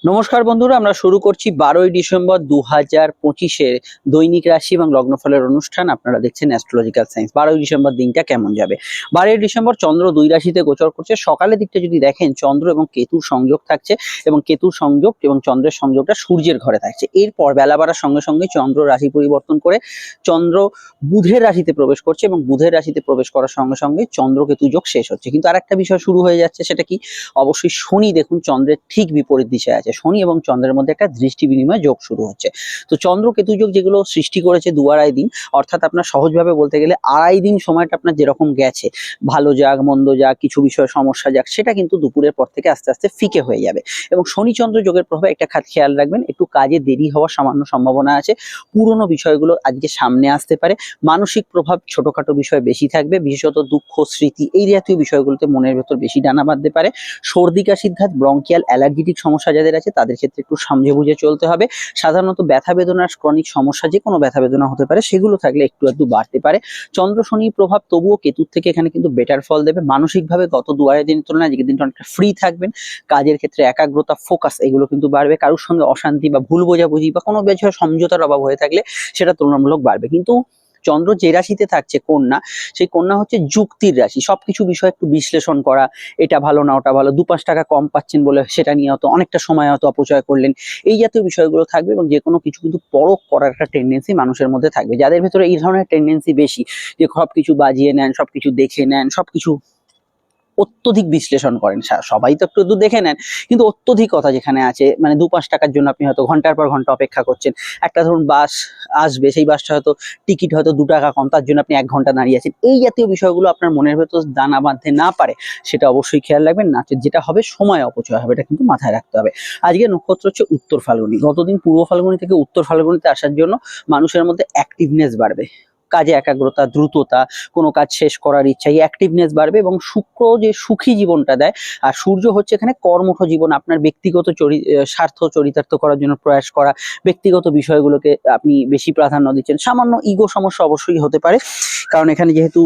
নমস্কার বন্ধুরা, আমরা শুরু করছি 12ই ডিসেম্বর 2025-এর দৈনিক রাশি এবং লগ্নফলের অনুষ্ঠান। আপনারা দেখছেন অ্যাস্ট্রোলজিক্যাল সায়েন্স। 12ই ডিসেম্বর দিনটা কেমন যাবে? 12ই ডিসেম্বর চন্দ্র দুই রাশিতে গোচর করছে। সকালের দিকটা যদি দেখেন, চন্দ্র এবং কেতুর সংযোগ থাকছে এবং কেতুর সংযোগ এবং চন্দ্রের সংযোগটা সূর্যের ঘরে থাকছে। এরপর বেলা বাড়ার সঙ্গে সঙ্গে চন্দ্র রাশি পরিবর্তন করে চন্দ্র বুধের রাশিতে প্রবেশ করছে এবং বুধের রাশিতে প্রবেশ করার সঙ্গে সঙ্গে চন্দ্র কেতু যোগ শেষ হচ্ছে। কিন্তু আরেকটা বিষয় শুরু হয়ে যাচ্ছে, সেটা কি? অবশ্যই শনি দেখুন চন্দ্রের ঠিক বিপরীত দিশায় আছে। শনি এবং চন্দ্রের মধ্যে একটা দৃষ্টি বিনিময় যোগ শুরু হচ্ছে। তো চন্দ্র কেতু যোগ যেগুলো সৃষ্টি করেছে 2-2.5 দিন, অর্থাৎ আপনার সহজভাবে বলতে গেলে 2.5 দিন সময়টা আপনার যেরকম গেছে, ভালো যাক মন্দ যাক, কিছু বিষয়ে সমস্যা যাক, সেটা কিন্তু দুপুরের পর থেকে আস্তে আস্তে ফিকে হয়ে যাবে। এবং শনি চন্দ্র যোগের প্রভাবে একটা খেয়াল রাখবেন, একটু কাজে দেরি হওয়ার সামান্য সম্ভাবনা আছে। পুরনো বিষয়গুলো আজকে সামনে আসতে পারে। মানসিক প্রভাব ছোটখাটো বিষয় বেশি থাকবে, বিশেষত দুঃখ স্মৃতি এই জাতীয় বিষয়গুলোতে মনের ভেতর বেশি ডানা বাঁধতে পারে। সর্দি কাশির ধাত, ব্রঙ্কিয়াল অ্যালার্জিটিক সমস্যা যাদের আছে তাদের ক্ষেত্রে একটু সামঝে বুঝে চলতে হবে। সাধারণত ব্যথা বেদনার ক্রনিক সমস্যা, যে কোনো ব্যথা বেদনা হতে পারে, সেগুলো থাকলে একটু একটু বাড়তে পারে। চন্দ্র শনির প্রভাব তবুও কেতুর থেকে এখানে কিন্তু বেটার ফল দেবে। মানসিকভাবে গত 2-2.5 দিনের তুলনায় আজকের দিনটা অনেকটা ফ্রি থাকবেন। কাজের ক্ষেত্রে একাগ্রতা, ফোকাস এগুলো কিন্তু বাড়বে। কারোর সঙ্গে অশান্তি বা ভুল বোঝাবুঝি বা কোনো বিষয়ে সমঝোতার অভাব হয়ে থাকলে সেটা তুলনামূলক বাড়বে। কিন্তু চন্দ্র যে রাশিতে থাকছে কন্যা, সেই কন্যা হচ্ছে যুক্তির রাশি। সবকিছু বিষয় একটু বিশ্লেষণ করা, এটা ভালো না ওটা ভালো, 2-5 টাকা কম পাচ্ছেন বলে সেটা নিয়ে হয়তো অনেকটা সময় হয়তো অপচয় করলেন, এই জাতীয় বিষয়গুলো থাকবে। এবং যে কোনো কিছু কিন্তু পরখ করার একটা টেন্ডেন্সি মানুষের মধ্যে থাকবে। যাদের ভেতরে এই ধরনের টেন্ডেন্সি বেশি, যে সবকিছু বাজিয়ে নেন, সবকিছু দেখে নেন, সবকিছু অত্যধিক বিশ্লেষণ করেন, সবাই তো একটু একটু দেখে নেন, কিন্তু অত্যধিক কথা যেখানে আছে, মানে 2-5 টাকার জন্য আপনি হয়তো ঘন্টার পর ঘন্টা অপেক্ষা করছেন। একটা ধরুন বাস আসবে, সেই বাসটা হয়তো টিকিট হয়তো 2 টাকা কম, তার জন্য আপনি 1 ঘন্টা দাঁড়িয়ে আছেন। এই জাতীয় বিষয়গুলো আপনার মনের ভেতর দানা বাঁধতে না পারে, সেটা অবশ্যই খেয়াল রাখবেন। না যেটা হবে সময় অপচয় হবে, এটা কিন্তু মাথায় রাখতে হবে। আজকে নক্ষত্র হচ্ছে উত্তর ফাল্গুনী। গতদিন পূর্ব ফাল্গুনী থেকে উত্তর ফাল্গুনীতে আসার জন্য মানুষের মধ্যে অ্যাক্টিভনেস বাড়বে, কাজে একাগ্রতা, দ্রুততা, কোনো কাজ শেষ করার ইচ্ছা, এই অ্যাক্টিভনেস বাড়বে। এবং শুক্র যে সুখী জীবনটা দেয়, আর সূর্য হচ্ছে এখানে কর্মঠ জীবন, আপনার ব্যক্তিগত স্বার্থ চরিতার্থ করার জন্য প্রয়াস করা, ব্যক্তিগত বিষয়গুলোকে আপনি বেশি প্রাধান্য দিচ্ছেন। সামান্য ইগো সমস্যা অবশ্যই হতে পারে, কারণ এখানে যেহেতু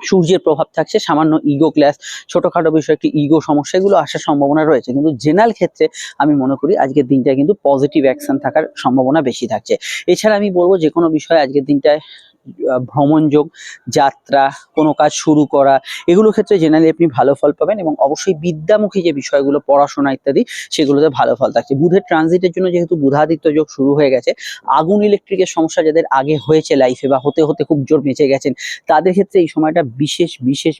সূর্যের প্রভাব থাকছে, সামান্য ইগো ক্লাস, ছোটখাটো বিষয় একটি ইগো সমস্যা, এগুলো আসার সম্ভাবনা রয়েছে। কিন্তু জেনারেল ক্ষেত্রে আমি মনে করি আজকের দিনটায় কিন্তু পজিটিভ অ্যাকশন থাকার সম্ভাবনা বেশি থাকছে। এছাড়া আমি বলবো যে কোনো বিষয়ে আজকের দিনটায় ভ্রমণ যোগ, যাত্রা, কোনো কাজ শুরু করা, এগুলো ক্ষেত্রে জেনারেলি আপনি ভালো ফল পাবেন। এবং অবশ্যই বিদ্যামুখী যে বিষয়গুলো, পড়াশোনা ইত্যাদি, সেগুলোতে ভালো ফল থাকছে। বুধের ট্রানজিটের জন্য যেহেতু বুধাদিত্য যোগ শুরু হয়ে গেছে, আগুন ইলেকট্রিকের সমস্যা যাদের আগে হয়েছে লাইফে বা হতে হতে খুব জোর বেঁচে গেছেন, তাদের ক্ষেত্রে এই সময়টা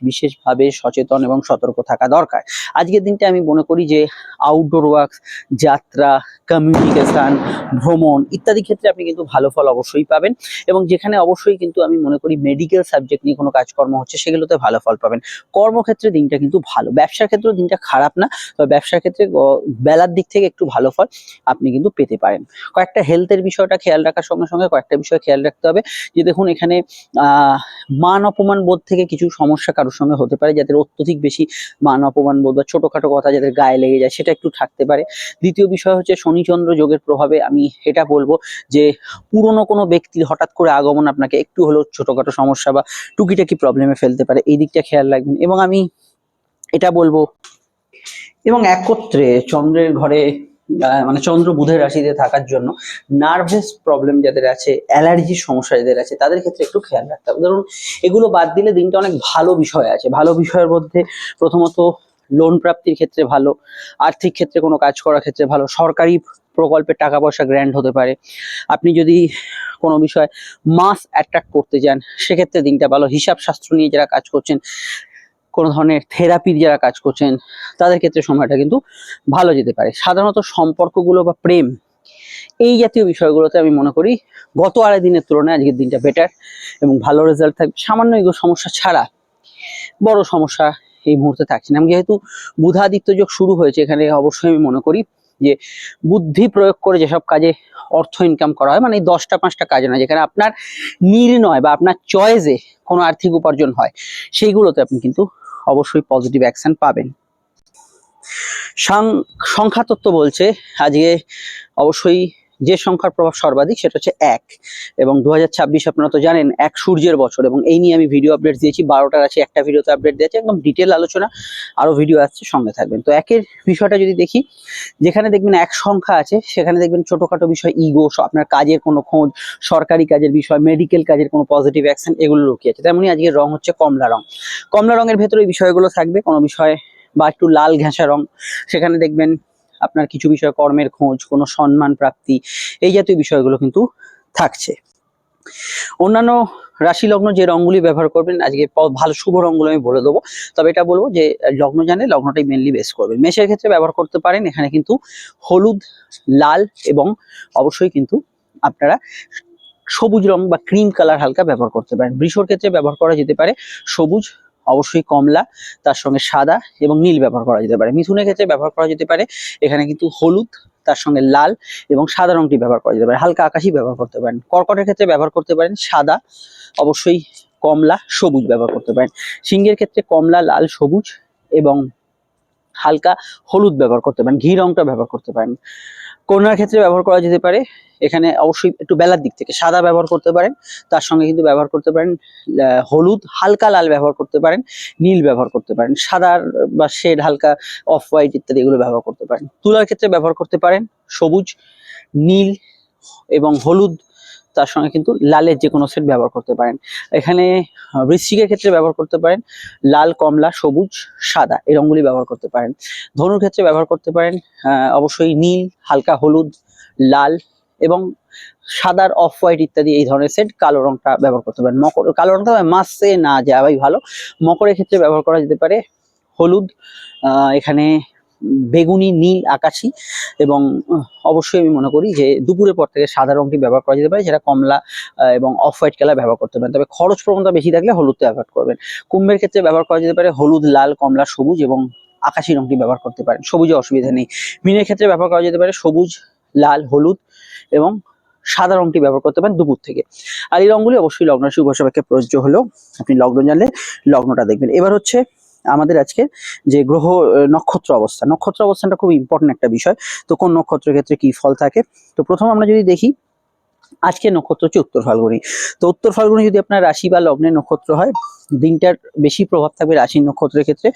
বিশেষভাবে সচেতন এবং সতর্ক থাকা দরকার। আজকের দিনটা আমি মনে করি যে আউটডোর ওয়ার্ক, যাত্রা, কমিউনিকেশন, ভ্রমণ ইত্যাদি ক্ষেত্রে আপনি কিন্তু ভালো ফল অবশ্যই পাবেন। এবং যেখানে অবশ্যই কিন্তু আমি মনে করি মেডিকেল সাবজেক্ট নিয়ে কোনো কাজকর্ম হচ্ছে, সেগুলোতে ভালো ফল পাবেন। কর্মক্ষেত্রে দিনটা কিন্তু ভালো। ব্যবসার ক্ষেত্রেও দিনটা খারাপ না, তবে ব্যবসার ক্ষেত্রে বেলার দিক থেকে একটু ভালো ফল আপনি কিন্তু পেতে পারেন। কয়েকটা হেলথের বিষয়টা খেয়াল রাখার সঙ্গে সঙ্গে কয়েকটা বিষয় খেয়াল রাখতে হবে। যে দেখুন এখানে মান অপমান বোধ থেকে কিছু সমস্যা কারোর সঙ্গে হতে পারে, যাদের অত্যধিক বেশি মান অপমান বোধ বা ছোটখাটো কথা যাদের গায়ে লেগে যায়, সেটা একটু থাকতে পারে। দ্বিতীয় বিষয় হচ্ছে শনিচন্দ্র যোগের প্রভাবে আমি এটা বলবো যে পুরনো কোনো ব্যক্তির হঠাৎ করে আগমন আপনাকে একটু হলেও ছোটখাটো সমস্যা বা টুকিটাকি প্রবলেমে ফেলতে পারে, এই দিকটা খেয়াল রাখবেন। এবং আমি এটা বলবো, এবং একত্রে চন্দ্রের ঘরে মানে চন্দ্র বুধের রাশিতে থাকার জন্য নার্ভাস প্রবলেম যাদের আছে, অ্যালার্জির সমস্যা যাদের আছে, তাদের ক্ষেত্রে একটু খেয়াল রাখতে হবে। ধরুন এগুলো বাদ দিলে দিনটা অনেক ভালো বিষয় আছে। ভালো বিষয়ের মধ্যে প্রথমত লোন প্রাপ্তির ক্ষেত্রে ভালো, আর্থিক ক্ষেত্রে কোনো কাজ করার ক্ষেত্রে ভালো, সরকারি প্রকল্পের টাকা পয়সা গ্র্যান্ড হতে পারে। আপনি যদি কোনো বিষয় মাস অ্যাট্রাক্ট করতে যান, সেক্ষেত্রে দিনটা ভালো। হিসাব শাস্ত্র নিয়ে যারা কাজ করছেন, কোনো ধরনের থেরাপির যারা কাজ করছেন, তাদের ক্ষেত্রে সময়টা কিন্তু ভালো যেতে পারে। সাধারণত সম্পর্কগুলো বা প্রেম এই জাতীয় বিষয়গুলোতে আমি মনে করি গত 2.5 দিনের তুলনায় আজকের দিনটা বেটার এবং ভালো রেজাল্ট থাকবে। সামান্য এগুলো সমস্যা ছাড়া বড় সমস্যা এই মুহূর্তে থাকছে না। এবং যেহেতু বুধাদিত্য যোগ শুরু হয়েছে, এখানে অবশ্যই আমি মনে করি যে বুদ্ধি প্রয়োগ করে যেসব কাজে অর্থ ইনকাম করা হয়, মানে এই 10টা 5টা কাজ না, যেখানে আপনার নির্ণয় বা আপনার চয়েসে কোনো আর্থিক উপার্জন হয়, সেইগুলোতে আপনি কিন্তু অবশ্যই পজিটিভ অ্যাকশন পাবেন। সংখ্যাতত্ত্ব বলছে আজকে অবশ্যই যে সংখ্যার প্রভাব সর্বাধিক সেটা হচ্ছে 1 এবং 2026 আপনারা তো জানেন এক সূর্যের বছর, এবং এই নিয়ে আমি ভিডিও আপডেট দিয়েছি 12টার আছে একটা ভিডিওতে আপডেট দিয়েছি, একদম ডিটেল আলোচনা, আরো ভিডিও আসছে, সঙ্গে থাকবেন। তো একের বিষয়টা যদি দেখি, যেখানে দেখবেন এক সংখ্যা আছে সেখানে দেখবেন ছোটখাটো বিষয়, ইগো, আপনার কাজের কোনো খোঁজ, সরকারি কাজের বিষয়, মেডিকেল কাজের কোনো পজিটিভ অ্যাকশন, এগুলো লুকিয়ে আছে। তেমনি আজকের রং হচ্ছে কমলা রং। কমলা রঙের ভেতরে এই বিষয়গুলো থাকবে, কোনো বিষয় বা একটু লাল ঘেঁষা রং, সেখানে দেখবেন আপনার কিছু বিষয়, কর্মের খোঁজ, কোনো সম্মান প্রাপ্তি, এই জাতীয় বিষয়গুলো কিন্তু থাকছে। অন্যান্য রাশি লগ্ন যে রঙগুলি ব্যবহার করবেন আজকে ভালো শুভ রঙগুলো আমি বলে দেবো, তবে এটা বলবো যে লগ্ন জানে লগ্নটাই মেনলি বেস করবেন। মেষের ক্ষেত্রে ব্যবহার করতে পারেন এখানে কিন্তু হলুদ, লাল এবং অবশ্যই কিন্তু আপনারা সবুজ রং বা ক্রিম কালার হালকা ব্যবহার করতে পারেন। বৃষর ক্ষেত্রে ব্যবহার করা যেতে পারে সবুজ, অবশ্যই কমলা, তার সঙ্গে সাদা এবং নীল ব্যবহার করা যেতে পারে। মিথুনের ক্ষেত্রে ব্যবহার করা যেতে পারে এখানে কিন্তু হলুদ, তার সঙ্গে লাল এবং সাদা রংটি ব্যবহার করা যেতে পারে, হালকা আকাশি ব্যবহার করতে পারেন। কর্কটের ক্ষেত্রে ব্যবহার করতে পারেন সাদা, অবশ্যই কমলা, সবুজ ব্যবহার করতে পারেন। সিংহের ক্ষেত্রে কমলা, লাল, সবুজ এবং হালকা হলুদ ব্যবহার করতে পারেন, ঘি রংটা ব্যবহার করতে পারেন। কন্যার ক্ষেত্রে ব্যবহার করা যেতে পারে এখানে অবশ্যই একটু বেলার দিক থেকে সাদা ব্যবহার করতে পারেন, তার সঙ্গে কিন্তু ব্যবহার করতে পারেন হলুদ, হালকা লাল ব্যবহার করতে পারেন, নীল ব্যবহার করতে পারেন, সাদার বা শেড হালকা অফ হোয়াইট ইত্যাদি এগুলো ব্যবহার করতে পারেন। তুলার ক্ষেত্রে ব্যবহার করতে পারেন সবুজ, নীল এবং হলুদ, তার সঙ্গে কিন্তু লালের যে কোনো সেট ব্যবহার করতে পারেন। এখানে বৃশ্চিকের ক্ষেত্রে ব্যবহার করতে পারেন লাল, কমলা, সবুজ, সাদা, এই রঙগুলি ব্যবহার করতে পারেন। ধনুর ক্ষেত্রে ব্যবহার করতে পারেন অবশ্যই নীল, হালকা হলুদ, লাল এবং সাদার অফ হোয়াইট ইত্যাদি এই ধরনের সেট। কালো রংটা ব্যবহার করতে পারেন। মকর, কালো রংটা মাসে না যাওয়াই ভালো। মকরের ক্ষেত্রে ব্যবহার করা যেতে পারে হলুদ, এখানে বেগুনি, নীল, আকাশি এবং অবশ্যই আমি মনে করি যে দুপুরের পর থেকে সাদা রংটি ব্যবহার করা যেতে পারে, যেটা কমলা এবং অফ হোয়াইট কালার ব্যবহার করতে পারেন, তবে খরচ প্রবণতা বেশি থাকলে হলুদটা অ্যাভয়েড করবেন। কুম্ভের ক্ষেত্রে ব্যবহার করা যেতে পারে হলুদ, লাল, কমলা, সবুজ এবং আকাশি রংটি ব্যবহার করতে পারেন, সবুজে অসুবিধা নেই। মীনের ক্ষেত্রে ব্যবহার করা যেতে পারে সবুজ, লাল, হলুদ এবং সাদা রংটি ব্যবহার করতে পারেন দুপুর থেকে। আর এই রংগুলি অবশ্যই লগ্ন রাশি উভয় সাপেক্ষে প্রযোজ্য হলেও আপনি লগ্ন জানলে লগ্নটা দেখবেন। এবার হচ্ছে আমাদের আজকে যে গ্রহ নক্ষত্র অবস্থা, নক্ষত্র অবস্থানটা খুব ইম্পর্টেন্ট একটা বিষয়। তো কোন নক্ষত্রের ক্ষেত্রে কি ফল থাকে, তো প্রথম আমরা যদি দেখি আজকে নক্ষত্র হচ্ছে উত্তর ফাল্গুনী। তো উত্তর ফাল্গুনী যদি আপনার রাশি বা লগ্নের নক্ষত্র হয়, দিনটার বেশি প্রভাব থাকবে রাশির নক্ষত্রের ক্ষেত্রে,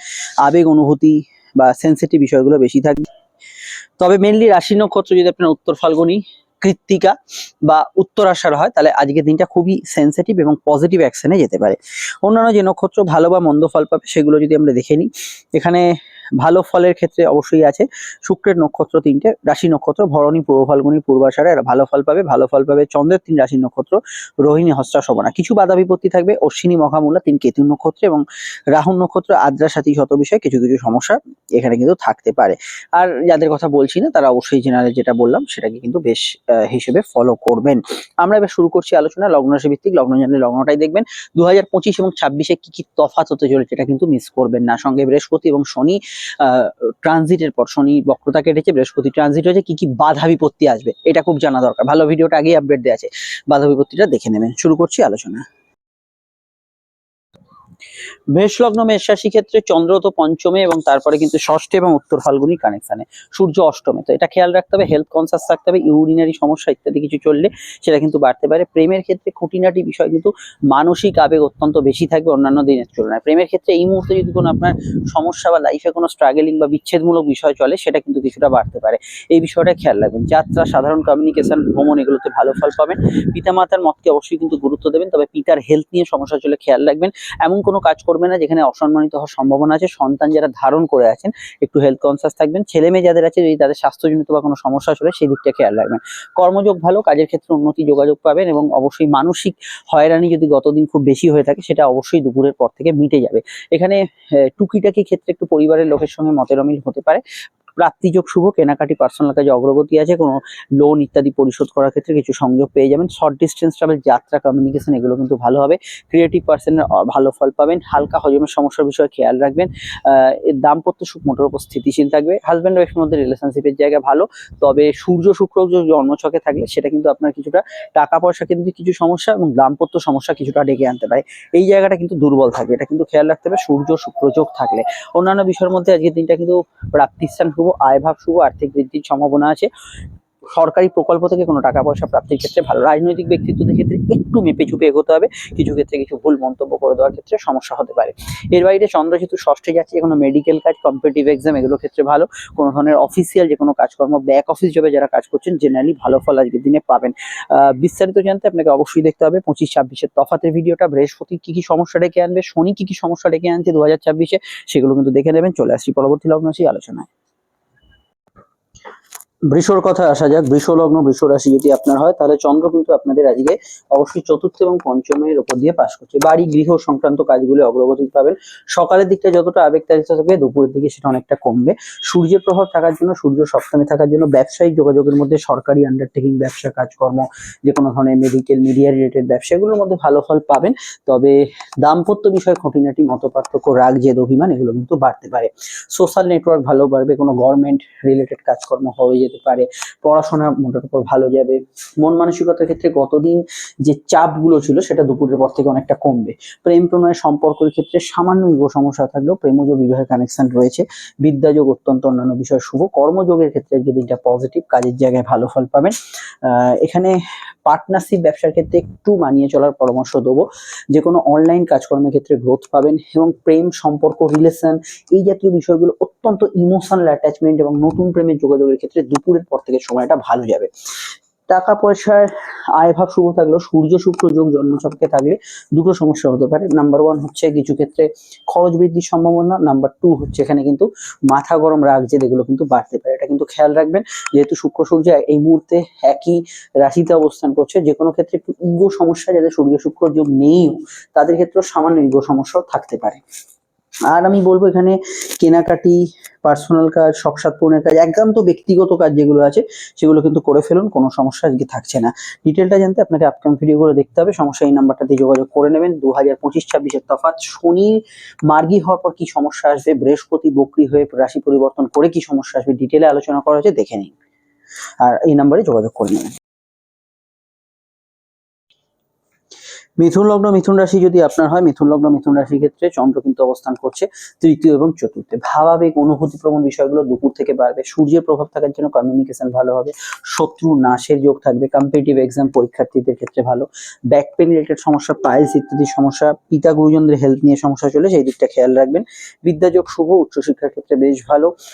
আবেগ, অনুভূতি বা সেন্সিটিভ বিষয়গুলো বেশি থাকবে। তবে মেনলি রাশি নক্ষত্র যদি আপনার উত্তর ফাল্গুনী, কৃত্তিকা বা উত্তরাষাঢ় হয়, তাহলে আজকের দিনটা খুবই সেন্সিটিভ এবং পজিটিভ অ্যাকশনে যেতে পারে। অন্যান্য যে নক্ষত্র ভালো বা মন্দ ফল পাবে সেগুলো যদি আমরা দেখে নিই, এখানে ভালো ফলের ক্ষেত্রে অবশ্যই আছে শুক্রের নক্ষত্র তিনটে, রাশি নক্ষত্র ভরণী, পূর্ব ফাল্গুনী, পূর্বাষাঢ়া, এরা ভালো ফল পাবে। ভালো ফল পাবে চন্দ্রের তিন রাশি নক্ষত্র রোহিণী, হস্তা, শোভনা। কিছু বাধা বিপত্তি থাকবে অশ্বিনী, মঘা, মূলা, তিন কেতু নক্ষত্র এবং রাহুর নক্ষত্র আদ্রা, সাথী, শত বিষয় কিছু কিছু সমস্যা এখানে কিন্তু থাকতে পারে। আর যাদের কথা বলছি না তারা অবশ্যই জেনারেল যেটা বললাম সেটাকে কিন্তু বেশ হিসেবে ফলো করবেন। আমরা এবার শুরু করছি আলোচনা লগ্ন রাশি ভিত্তিক। লগ্ন জানলে লগ্নটাই দেখবেন। 2025 এবং 26-এ কি কি তফাৎ হতে চলেছে এটা কিন্তু মিস করবেন না। সঙ্গে বৃহস্পতি এবং শনি ট্রানজিটের পর, শনি বক্রতা কেটেছে, বৃহস্পতি ট্রানজিট হয়েছে, কি কি বাধা বিপত্তি আসবে এটা খুব জানা দরকার। ভালো ভিডিওটা আগেই আপডেট দেওয়া আছে, বাধা বিপত্তিটা দেখে নেবেন। শুরু করছি আলোচনা। মেষ লগ্ন, মেষ রাশি ক্ষেত্রে চন্দ্র তো পঞ্চমে এবং তারপরে কিন্তু ষষ্ঠে এবং উত্তর ফাল্গুনি কানেকশনে, সূর্য অষ্টমে। তো এটা খেয়াল রাখতে হবে, হেলথ কনসাস থাকতে হবে। ইউরিনারি সমস্যা ইত্যাদি কিছু চললে সেটা কিন্তু বাড়তে পারে। প্রেমের ক্ষেত্রে খুঁটিনাটি বিষয় কিন্তু মানসিক আবেগ অত্যন্ত বেশি থাকবে অন্যান্য দিনের তুলনায়। প্রেমের ক্ষেত্রে এই মুহূর্তে যদি কোনো আপনার সমস্যা বা লাইফে কোনো স্ট্রাগলিং বা বিচ্ছেদমূলক বিষয় চলে সেটা কিন্তু কিছুটা বাড়তে পারে, এই বিষয়টা খেয়াল রাখবেন। যাত্রা, সাধারণ কমিউনিকেশন, ভ্রমণ এগুলোতে ভালো ফল পাবেন। পিতামাতার মতকে অবশ্যই কিন্তু গুরুত্ব দেবেন, তবে পিতার হেলথ নিয়ে সমস্যা চলে খেয়াল রাখবেন। এমন কোনো কাজ করবে না যেখানে অসম্মানিত হওয়ার সম্ভাবনা আছে। সন্তান যারা ধারণ করে আছেন একটু হেলথ কনসাস থাকবেন। ছেলে মেয়ে যাদের আছে যদি তাদের স্বাস্থ্যজনিত বা কোনো সমস্যা চলে সেই দিকটা খেয়াল রাখবেন। কর্মযোগ ভালো, কাজের ক্ষেত্রে উন্নতি, যোগাযোগ পাবেন এবং অবশ্যই মানসিক হয়রানি যদি গতদিন খুব বেশি হয়ে থাকে সেটা অবশ্যই দুপুরের পর থেকে মিটে যাবে। এখানে টুকিটাকি ক্ষেত্রে একটু পরিবারের লোকের সঙ্গে মতের অমিল হতে পারে। প্রাপ্তিযোগ শুভ, কেনাকাটি, পার্সোনাল কাজে অগ্রগতি আছে, কোনো লোন ইত্যাদি পরিশোধ করার ক্ষেত্রে কিছু সংযোগ পেয়ে যাবেন। শর্ট ডিস্টেন্স ট্রাভেল, যাত্রা, কমিউনিকেশন এগুলো কিন্তু ভালো হবে। ক্রিয়েটিভ পার্সনের ভালো ফল পাবেন। হালকা হজমের সমস্যার বিষয়ে খেয়াল রাখবেন। দাম্পত্য সুখ মোটের উপর স্থিতিশীল থাকবে। হাজব্যান্ড ওয়াইফের মধ্যে রিলেশনশিপের জায়গা ভালো, তবে সূর্য শুক্র জন্মছকে থাকলে সেটা কিন্তু আপনার কিছুটা টাকা পয়সা কিন্তু কিছু সমস্যা এবং দাম্পত্য সমস্যা কিছুটা ডেকে আনতে পারে। এই জায়গাটা কিন্তু দুর্বল থাকবে, এটা কিন্তু খেয়াল রাখতে হবে সূর্য শুক্র যোগ থাকলে। অন্যান্য বিষয়ের মধ্যে আজকের দিনটা কিন্তু প্রাপ্তিস্থান শুভ, আয়ভাব শুভ, আর্থিক বৃদ্ধির সম্ভাবনা আছে। সরকারি প্রকল্প থেকে কোনো টাকা পয়সা প্রাপ্তির ক্ষেত্রে ভালো। রাজনৈতিক ব্যক্তিত্বদের ক্ষেত্রে একটু মেপে চুপে এগোতে হবে, কিছু ক্ষেত্রে কিছু ভুল মন্তব্য করে দেওয়ার ক্ষেত্রে সমস্যা হতে পারে। এর বাইরে চন্দ্র যেহেতু ষষ্ঠে যাচ্ছে, কোনো মেডিকেল কাজ, কম্পিটিটিভ এক্সাম এগুলোর ক্ষেত্রে ভালো। কোনো ধরনের অফিসিয়াল যে কোনো কাজকর্ম, ব্যাক অফিস জবে যারা কাজ করছেন জেনারেলি ভালো ফল আজকের দিনে পাবেন। বিস্তারিত জানতে আপনাকে অবশ্যই দেখতে হবে 25-26-এর তফাতের ভিডিওটা। বৃহস্পতি কি কি সমস্যা ডেকে আনবে, শনি কি কি সমস্যা ডেকে আনছে 2026-এ, সেগুলো কিন্তু দেখে নেবেন। চলে আসছি পরবর্তী লগ্ন রাশি আলোচনায়। বৃষর কথা আসা যাক। বৃষ লগ্ন, বৃষ রাশি যদি আপনার হয়, তাহলে চন্দ্র কিন্তু আপনাদের আজকে অবশ্যই চতুর্থ এবং পঞ্চমের উপর দিয়ে পাশ করছে। বাড়ি গৃহ সংক্রান্ত কাজগুলো অগ্রগতি পাবেন। সকালের দিকটা যতটা আবেগতাড়িত থাকবে, দুপুরের দিকে সেটা অনেকটা কমবে। সূর্যের প্রভাব থাকার জন্য, সূর্য সপ্তমে থাকার জন্য ব্যবসায়িক যোগাযোগের মধ্যে, সরকারি আন্ডারটেকিং ব্যবসা কাজকর্ম, যে কোনো ধরনের মেডিকেল মিডিয়া রিলেটেড ব্যবসাগুলোর মধ্যে ভালো ফল পাবেন। তবে দাম্পত্য বিষয়ে খুঁটিনাটি মতপার্থক্য, রাগ, জেদ, অভিমান এগুলো কিন্তু বাড়তে পারে। সোশ্যাল নেটওয়ার্ক ভালো বাড়বে, কোনো গভর্নমেন্ট রিলেটেড কাজকর্ম হয়ে যেতে পারে। পড়াশোনা মোটের উপর ভালো যাবে। মন মানসিকতার ক্ষেত্রে গতদিন যে চাপগুলো ছিল সেটা দুপুরের পর থেকে অনেকটা কমবে। প্রেম প্রণয়ের সম্পর্কের ক্ষেত্রে সামান্য ইগো সমস্যা থাকলেও প্রেমজ বিবাহের কানেকশন রয়েছে। বিদ্যাযোগ অত্যন্ত অন্যান্য বিষয় শুভ। কর্মযোগের ক্ষেত্রে যে দিনটা পজিটিভ, কাজের জায়গায় ভালো ফল পাবেন। এখানে পার্টনারশিপ ব্যবসার ক্ষেত্রে একটু মানিয়ে চলার পরামর্শ দেবো। যে কোনো অনলাইন কাজকর্মের ক্ষেত্রে গ্রোথ পাবেন, এবং প্রেম সম্পর্ক, রিলেশন এই জাতীয় বিষয়গুলো অত্যন্ত ইমোশনাল অ্যাটাচমেন্ট এবং নতুন প্রেমের যোগাযোগের ক্ষেত্রে দুপুরের পর থেকে সময়টা ভালো যাবে। টাকা পয়সার আয়ভাব শুভ থাকলেও সূর্য শুক্র যোগ জন্মছকে থাকলে দুটো সমস্যা হতে পারে। নাম্বার 1 হচ্ছে কিছু ক্ষেত্রে খরচ বৃদ্ধির সম্ভাবনা। নাম্বার 2 হচ্ছে এখানে কিন্তু মাথা গরম, রাগ, জেদ এগুলো কিন্তু বাড়তে পারে। এটা কিন্তু খেয়াল রাখবেন। যেহেতু শুক্র সূর্য এই মুহূর্তে একই রাশিতে অবস্থান করছে, যে কোনো ক্ষেত্রে একটু ইগো সমস্যা, যাদের সূর্য শুক্র যোগ নেইও তাদের ক্ষেত্রেও সামান্য ইগো সমস্যাও থাকতে পারে। আর আমি বলবো এখানে কেনাকাটি, পার্সোনাল কাজ, শখ সাধ পূরণের কাজ, একান্ত ব্যক্তিগত কাজ যেগুলো আছে সেগুলো কিন্তু করে ফেলুন, কোনো সমস্যা আজকে থাকছে না। ডিটেলটা জানতে আপনাকে আপকামিং ভিডিওগুলো দেখতে হবে। সমস্যা এই নাম্বারটা দিয়ে যোগাযোগ করে নেবেন। 2025-26-এর তফাৎ, শনি মার্গী হওয়ার পর কি সমস্যা আসবে, বৃহস্পতি বক্রী হয়ে রাশি পরিবর্তন করে কি সমস্যা আসবে, ডিটেলে আলোচনা করা হয়েছে, দেখে নিন। আর এই নাম্বারে যোগাযোগ করে নেবেন। মিথুন লগ্ন, মিথুন রাশি যদি আপনার হয়, মিথুন লগ্ন, মিথুন রাশির ক্ষেত্রে চন্দ্র কিন্তু অবস্থান করছে তৃতীয় এবং চতুর্থে। ভাবাবেগ, অনুভূতিপ্রবণ বিষয়গুলো দুপুর থেকে বাড়বে। সূর্যের প্রভাব থাকার জন্য কমিউনিকেশন ভালো হবে। শত্রু নাশের যোগ থাকবে। কম্পিটিটিভ এক্সাম পরীক্ষার্থীদের ক্ষেত্রে ভালো। ব্যাক পেন রিলেটেড সমস্যা, পাইলস ইত্যাদি সমস্যা, পিতা গুরুজনদের হেলথ নিয়ে সমস্যা চলে, সেই দিকটা খেয়াল রাখবেন। বিদ্যাযোগ শুভ, উচ্চশিক্ষার ক্ষেত্রে বেশ ভালো।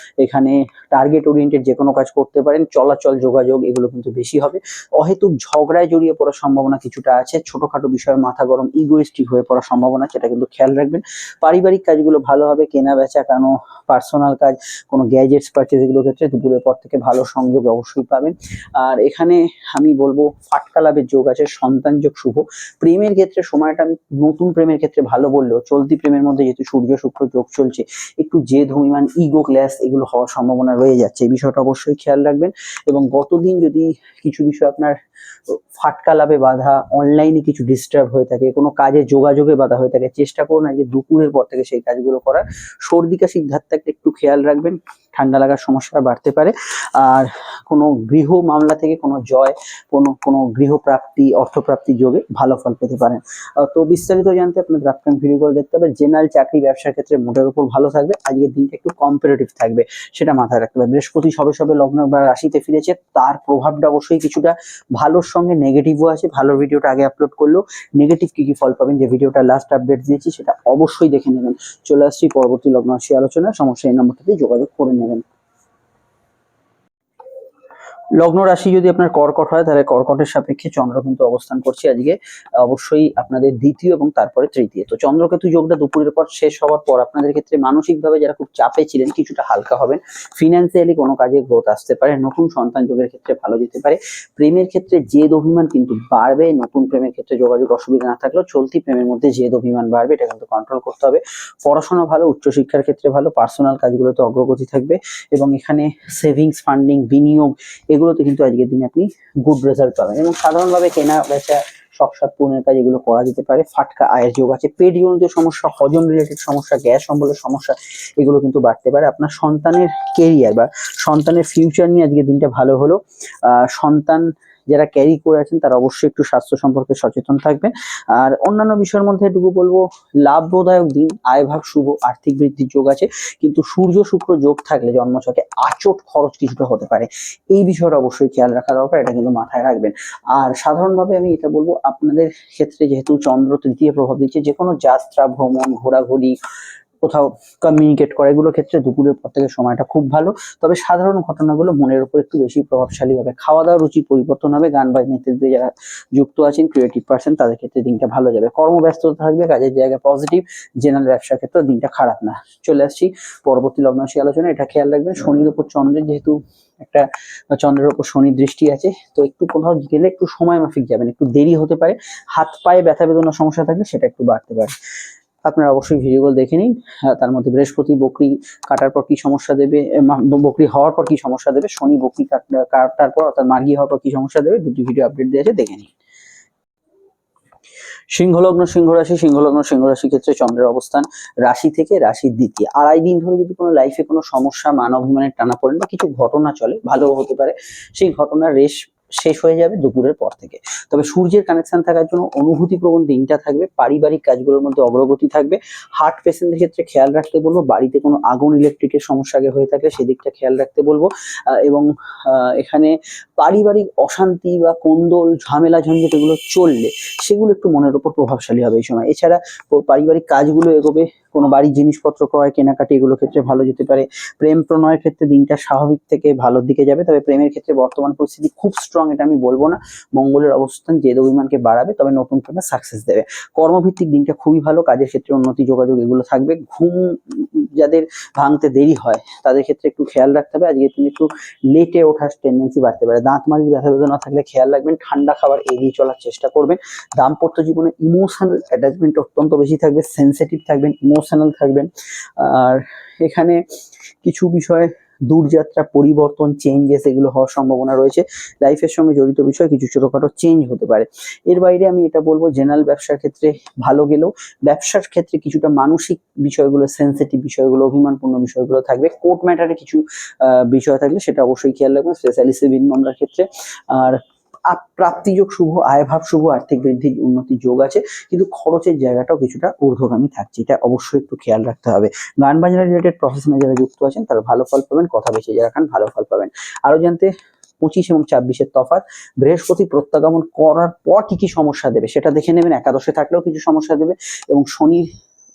এখানে টার্গেট ওরিয়েন্টেড যে কোনো কাজ করতে পারেন। চলাচল, যোগাযোগ এগুলো কিন্তু বেশি হবে। অহেতুক ঝগড়ায় জড়িয়ে পড়ার সম্ভাবনা কিছুটা আছে। ছোটখাটো বিষয়ে মাথা গরম, ইগোইস্টিক হয়ে পড়ার সম্ভাবনা, সেটা কিন্তু খেয়াল রাখবেন। পারিবারিক কাজগুলো ভালো হবে। কেনা বেচা, কোনো পার্সোনাল কাজ, কোনো গ্যাজেটস পারচেজ এগুলোর ক্ষেত্রে দুপুরের পর থেকে ভালো সংযোগ অবশ্যই পাবেন। আর এখানে আমি বলবো ফাটকা লাভের যোগ আছে, সন্তান যোগ শুভ। প্রেমের ক্ষেত্রে সময়টা আমি নতুন প্রেমের ক্ষেত্রে ভালো বললেও চলতি প্রেমের মধ্যে যেহেতু সূর্য শুক্র যোগ চলছে, একটু জেদ, অভিমান, ইগো ক্ল্যাশ এগুলো হওয়ার সম্ভাবনা রয়ে যাচ্ছে। এই বিষয়টা অবশ্যই খেয়াল রাখবেন। এবং গতদিন যদি কিছু বিষয় আপনার ফাটকা লাভে বাধা, অনলাইনে কিছু ডিস্টার্ব হয়ে থাকে, কোনো কাজে যোগাযোগে বাধা হয়ে থাকে, চেষ্টা করুন আজকে দুপুরের পর থেকে সেই কাজগুলো করার। সর্দি কাশির ধার থাকলে একটু খেয়াল রাখবেন, ঠান্ডা লাগার সমস্যা বাড়তে পারে। আর কোনো গৃহ মামলা থেকে কোনো জয়, কোনো গৃহপ্রাপ্তি, অর্থপ্রাপ্তি যোগে ভালো ফল পেতে পারেন। তো বিস্তারিত জানতে আপনাদের আপকামিং ভিডিওগুলো দেখতে হবে। জেনারেল চাকরি ব্যবসার ক্ষেত্রে মোটের উপর ভালো থাকবে। আজকের দিনটা একটু কম্পারেটিভ থাকবে, সেটা মাথায় রাখতে হবে। বৃহস্পতি সবে সবে লগ্ন বা রাশিতে ফিরেছে, তার প্রভাবটা অবশ্যই কিছুটা ভালোর সঙ্গে নেগেটিভও আছে। ভালো ভিডিওটা আগে আপলোড করলেও নেগেটিভ কি কি ফল পাবেন, যে ভিডিওটা লাস্ট আপডেট দিয়েছি সেটা অবশ্যই দেখে নেবেন। চলে আসছি পরবর্তী লগ্ন রাশি আলোচনা। সমস্যা এই নম্বরটাতে যোগাযোগ করে নেবেন। লগ্ন রাশি যদি আপনার কর্কট হয়, তাহলে কর্কটের সাপেক্ষে চন্দ্র কিন্তু অবস্থান করছে আজকে অবশ্যই আপনাদের দ্বিতীয় এবং তারপরে তৃতীয়। তো চন্দ্রকেতু যোগটা দুপুরের পর শেষ হওয়ার পর আপনাদের ক্ষেত্রে মানসিকভাবে যারা খুব চাপে ছিলেন কিছুটা হালকা হবেন। ফিনান্সিয়ালি কোনো কাজে গ্রোথ আসতে পারে। নতুন সন্তান যোগের ক্ষেত্রে ভালো যেতে পারে। প্রেমের ক্ষেত্রে জেদ অভিমান কিন্তু বাড়বে। নতুন প্রেমের ক্ষেত্রে যোগাযোগ অসুবিধা না থাকলেও চলতি প্রেমের মধ্যে জেদ অভিমান বাড়বে, এটা কিন্তু কন্ট্রোল করতে হবে। পড়াশোনা ভালো, উচ্চশিক্ষার ক্ষেত্রে ভালো। পার্সোনাল কাজগুলোতে অগ্রগতি থাকবে এবং এখানে সেভিংস, ফান্ডিং, বিনিয়োগ এগুলোতে কিন্তু আজকের দিনে আপনি গুড রেজাল্ট পাবেন। এবং সাধারণভাবে কেনা বেচা, শখ সাধ পূরণের কাজ এগুলো করা যেতে পারে। ফাটকা আয়ের যোগ আছে। পেট জনিত সমস্যা, হজম রিলেটেড সমস্যা, গ্যাস অম্বলের সমস্যা এগুলো কিন্তু বাড়তে পারে। আপনার সন্তানের কেরিয়ার বা সন্তানের ফিউচার নিয়ে আজকের দিনটা ভালো হলো। সন্তান যারা ক্যারি করে আছেন তারা অবশ্যই একটু স্বাস্থ্য সম্পর্কে সচেতন থাকবেন। আর অন্যান্য বিষয়ের মধ্যে এটুকু বলবো, লাভপ্রদায়ক দিন, আয়ভাগ শুভ, আর্থিক বৃদ্ধির যোগ আছে, কিন্তু সূর্য শুক্র যোগ থাকলে জন্মছকে আচট খরচ কিছুটা হতে পারে। এই বিষয়টা অবশ্যই খেয়াল রাখা দরকার, এটা কিন্তু মাথায় রাখবেন। আর সাধারণভাবে আমি এটা বলবো, আপনাদের ক্ষেত্রে যেহেতু চন্দ্র তৃতীয় প্রভাব দিচ্ছে, যে কোনো যাত্রা, ভ্রমণ, ঘোরাঘুরি, কোথাও কমিউনিকেট করা, এগুলোর ক্ষেত্রে দুপুরের পর থেকে সময়টা খুব ভালো। তবে সাধারণ ঘটনাগুলো মনের উপর একটু বেশি প্রভাবশালী হবে। খাওয়া দাওয়ার রুচি পরিবর্তন হবে। গান বাজনা ইত্যাদিতে যারা যুক্ত আছেন, ক্রিয়েটিভ পার্সন, তাদের ক্ষেত্রে দিনটা ভালো যাবে। কর্মব্যস্ততা থাকবে, কাজের জায়গা পজিটিভ, জেনারেল ব্যবসার ক্ষেত্রে দিনটা খারাপ না। চলে আসছি পরবর্তী লগ্ন রাশি আলোচনা। এটা খেয়াল রাখবেন, শনির উপর চন্দ্রের যেহেতু একটা, চন্দ্রের উপর শনির দৃষ্টি আছে, তো একটু কোথাও গেলে একটু সময় মাফিক যাবেন, একটু দেরি হতে পারে। হাত পায়ে ব্যথা বেদনার সমস্যা থাকলে সেটা একটু বাড়তে পারে। আপনারা অবশ্যই ভিডিওগুলো দেখে নিন। তার মধ্যে বৃহস্পতি বকরি কাটার পর কি সমস্যা দেবে, বকরি হওয়ার পর কি সমস্যা দেবে, শনি বকরি কাটার পর অর্থাৎ মার্গী হওয়ার পর কি সমস্যা দেবে, দুটি ভিডিও আপডেট দিয়ে আছে, দেখে নিন। সিংহলগ্ন সিংহ রাশি, সিংহলগ্ন সিংহ রাশির ক্ষেত্রে চন্দ্রের অবস্থান রাশি থেকে রাশির দ্বিতীয়। 2.5 দিন ধরে যদি কোনো লাইফে কোনো সমস্যা, মান অভিমানের টানা পড়েন বা কিছু ঘটনা চলে, ভালো হতে পারে, সেই ঘটনার রেশ শেষ হয়ে যাবে দুপুরের পর থেকে। তবে সূর্যের কানেকশন থাকার জন্য অনুভূতিপ্রবণ দিনটা থাকবে। পারিবারিক কাজগুলোর মধ্যে অগ্রগতি থাকবে। হার্ট পেশেন্টদের ক্ষেত্রে খেয়াল রাখতে বলবো, বাড়িতে কোনো আগুন ইলেকট্রিকের সমস্যা আগে হয়ে থাকলে সেদিকটা খেয়াল রাখতে বলবো। এবং এখানে পারিবারিক অশান্তি বা কোন্দল, ঝামেলা, ঝঞ্ঝাট এগুলো চললে সেগুলো একটু মনের উপর প্রভাবশালী হবে এই সময়। এছাড়া পারিবারিক কাজগুলো এগোবে, কোনো বাড়ির জিনিসপত্র ক্রয়, কেনাকাটি, এগুলো ক্ষেত্রে ভালো যেতে পারে। প্রেম প্রণয়ের ক্ষেত্রে দিনটা স্বাভাবিক থেকে ভালোর দিকে যাবে। তবে প্রেমের ক্ষেত্রে বর্তমান পরিস্থিতি খুব স্ট্রং এটা আমি বলবো না। মঙ্গলের অবস্থান জেদ অভিমানকে বাড়াবে, তবে নতুন প্রেমে সাকসেস দেবে। কর্মভিত্তিক দিনটা খুবই ভালো, কাজের ক্ষেত্রে উন্নতি, যোগাযোগ এগুলো থাকবে। ঘুম যাদের ভাঙতে দেরি হয় তাদের ক্ষেত্রে একটু খেয়াল রাখতে হবে। আজকে তুমি একটু লেটে ওঠার টেন্ডেন্সি বাড়তে পারে। দাঁত মাড়ির ব্যথা বেদনা থাকলে খেয়াল রাখবেন। ঠান্ডা খাবার এড়িয়ে চলার চেষ্টা করবেন। দাম্পত্য জীবনে ইমোশনাল অ্যাটাচমেন্ট অত্যন্ত বেশি থাকবে, সেন্সিটিভ থাকবেন, ইমোশনাল থাকবেন। আর এখানে কিছু বিষয়, দূরযাত্রা, পরিবর্তন, চেঞ্জেস এগুলো হওয়ার সম্ভাবনা রয়েছে। লাইফের সঙ্গে জড়িত বিষয় কিছু ছোটখাটো চেঞ্জ হতে পারে। এর বাইরে আমি এটা বলবো, জেনারেল ব্যবসার ক্ষেত্রে ভালো গেলেও ব্যবসার ক্ষেত্রে কিছুটা মানসিক বিষয়গুলো, সেন্সিটিভ বিষয়গুলো, অভিমানপূর্ণ বিষয়গুলো থাকবে। কোর্ট ম্যাটারে কিছু বিষয় থাকলে সেটা অবশ্যই খেয়াল রাখবেন, স্পেশালি সিভিল মামলার ক্ষেত্রে। আর প্রাপ্তিযোগ শুভ, আয়ভাব শুভ, আর্থিক বৃদ্ধির উন্নতির যোগ আছে, কিন্তু খরচের জায়গাটাও কিছুটা ঊর্ধ্বগামী থাকছে, এটা অবশ্যই একটু খেয়াল রাখতে হবে। গান বাজনা রিলেটেড প্রফেশনে যারা যুক্ত আছেন তারা ভালো ফল পাবেন, কথা বেশি যারা খান ভালো ফল পাবেন। আরো জানতে 25 এবং 24-এর তফাৎ, বৃহস্পতি প্রত্যাগমন করার পর কি কি সমস্যা দেবে সেটা দেখে নেবেন। একাদশে থাকলেও কিছু সমস্যা দেবে, এবং শনির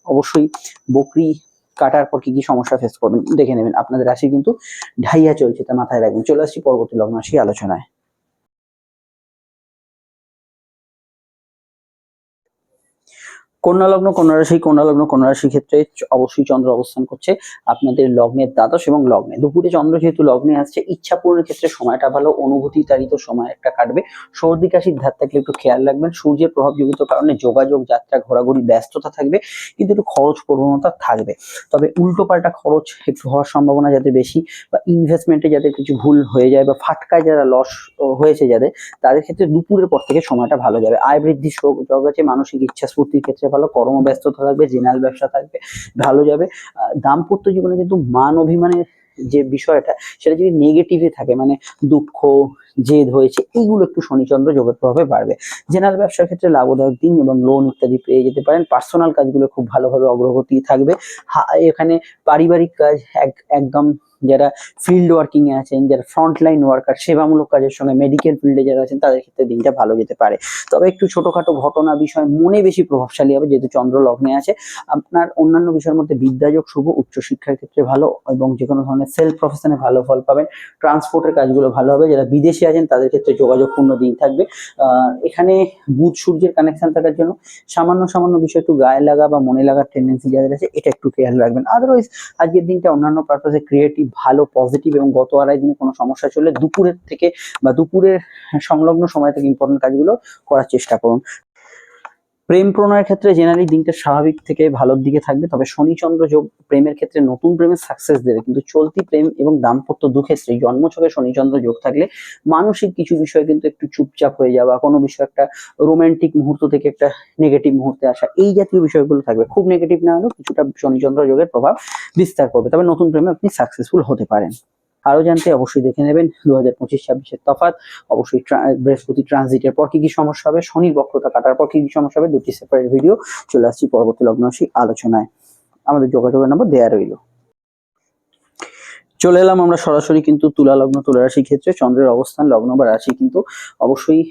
অবশ্যই বকরি কাটার পর কি কি সমস্যা ফেস করবেন দেখে নেবেন। আপনাদের রাশি কিন্তু ঢাইয়া চলছে, তা মাথায় রাখবেন। চলে আসছি পরবর্তী লগ্ন রাশি আলোচনায়। কন্যা লগ্ন, কন্যা রাশি, কন্যা লগ্ন, কন্যা রাশির ক্ষেত্রে অবশ্যই চন্দ্র অবস্থান করছে আপনাদের লগ্নের দ্বাদশ এবং লগ্নে। দুপুরে চন্দ্র যেহেতু লগ্নে আসছে, ইচ্ছা পূরণের ক্ষেত্রে সময়টা ভালো, অনুভূতি তাড়িত সময় একটা কাটবে। সর্দি কাশির ধার থাকলে একটু খেয়াল রাখবেন। সূর্যের প্রভাবজনিত কারণে যোগাযোগ, যাত্রা, ঘোরাঘুরি, ব্যস্ততা থাকবে, কিন্তু একটু খরচ প্রবণতা থাকবে। তবে উল্টোপাল্টা খরচ একটু হওয়ার সম্ভাবনা যাদের বেশি, বা ইনভেস্টমেন্টে যাদের কিছু ভুল হয়ে যায়, বা ফাটকায় যারা লস হয়েছে যাদের, তাদের ক্ষেত্রে দুপুরের পর থেকে সময়টা ভালো যাবে। আয় বৃদ্ধির যোগ আছে, মানসিক ইচ্ছা স্ফূর্তির ক্ষেত্রে ভালো, কর্মব্যস্ততা থাকবে, জেনারেল ব্যবসা থাকবে, ভালো যাবে। দাম্পত্য জীবনে কিন্তু মান অভিমানের যে বিষয়টা, সেটা যদি নেগেটিভে থাকে, মানে দুঃখ, জেদ হয়েছে, এইগুলো একটু শনিচন্দ্র যোগের প্রভাবে বাড়বে। জেনারেল ব্যবসার ক্ষেত্রে লাভদায়ক দিন, এবং লোন ইত্যাদি পেয়ে যেতে পারেন। পার্সোনাল কাজগুলো খুব ভালোভাবে অগ্রগতি থাকবে। এখানে পারিবারিক কাজ একদম, যারা ফিল্ড ওয়ার্কিং এ আছেন, যারা ফ্রন্টলাইন ওয়ার্কার, সেবামূলক কাজের সঙ্গে মেডিকেল ফিল্ডে যারা আছেন, তাদের ক্ষেত্রে দিনটা ভালো যেতে পারে। তবে একটু ছোটখাটো ঘটনা বিষয় মনে বেশি প্রভাবশালী হবে, যেহেতু চন্দ্র লগ্নে আছে। আপনার অন্যান্য বিষয়ের মধ্যে বিদ্যাযোগ শুভ, উচ্চশিক্ষার ক্ষেত্রে ভালো, এবং যে কোনো ধরনের সেলফ প্রফেশনে ভালো ফল পাবেন। ট্রান্সপোর্টের কাজগুলো ভালো হবে। যারা বিদেশে আছেন তাদের ক্ষেত্রে যোগাযোগপূর্ণ দিন থাকবে। এখানে বুধ সূর্যের কানেকশন থাকার জন্য সামান্য সামান্য বিষয় একটু গায়ে লাগা বা মনে লাগার টেন্ডেন্সি যাদের আছে, এটা একটু খেয়াল রাখবেন। আদারওয়াইজ আজকের দিনটা অন্যান্য পারপাসে ক্রিয়েটিভ, ভালো, পজিটিভ, এবং গত 2.5 দিনে কোনো সমস্যা চললে দুপুরের থেকে বা দুপুরের সংলগ্ন সময় থেকে ইম্পর্টেন্ট কাজগুলো করার চেষ্টা করুন। প্রেম প্রণয়ের ক্ষেত্রে জেনারেলি দিনটা স্বাভাবিক থেকে ভালোর দিকে থাকবে। তবে শনি চন্দ্র যোগ প্রেমের ক্ষেত্রে নতুন প্রেমের সাকসেস দেবে, কিন্তু চলতি প্রেম এবং দাম্পত্য দুক্ষেত্রে জন্মছকে শনি চন্দ্র যোগ থাকলে মানসিক কিছু বিষয় কিন্তু একটু চুপচাপ হয়ে যাওয়া, কোনো বিষয় একটা রোমান্টিক মুহূর্ত থেকে একটা নেগেটিভ মুহূর্তে আসা, এই জাতীয় বিষয়গুলো থাকবে। খুব নেগেটিভ না হলেও কিছুটা শনি চন্দ্র যোগের প্রভাব বিস্তার করবে। তবে নতুন প্রেমে আপনি সাকসেসফুল হতে পারেন। আরো জানতে অবশ্যই দেখে নেবেন 2025-26-এর তফাৎ। অবশ্যই বৃহস্পতি ট্রানজিটের পর কি কি সমস্যা হবে, শনির বক্রতা কাটার পর কি কি সমস্যা হবে, দুটি সেপারেট ভিডিও চলে আসছি পরবর্তী লগ্ন রাশি আলোচনায়। আমাদের যোগাযোগের নাম্বার দেয়া রইল। চলে এলাম আমরা সরাসরি কিন্তু তুলা লগ্ন তুলা রাশির ক্ষেত্রে। চন্দ্রের অবস্থান লগ্ন বা রাশি কিন্তু অবশ্যই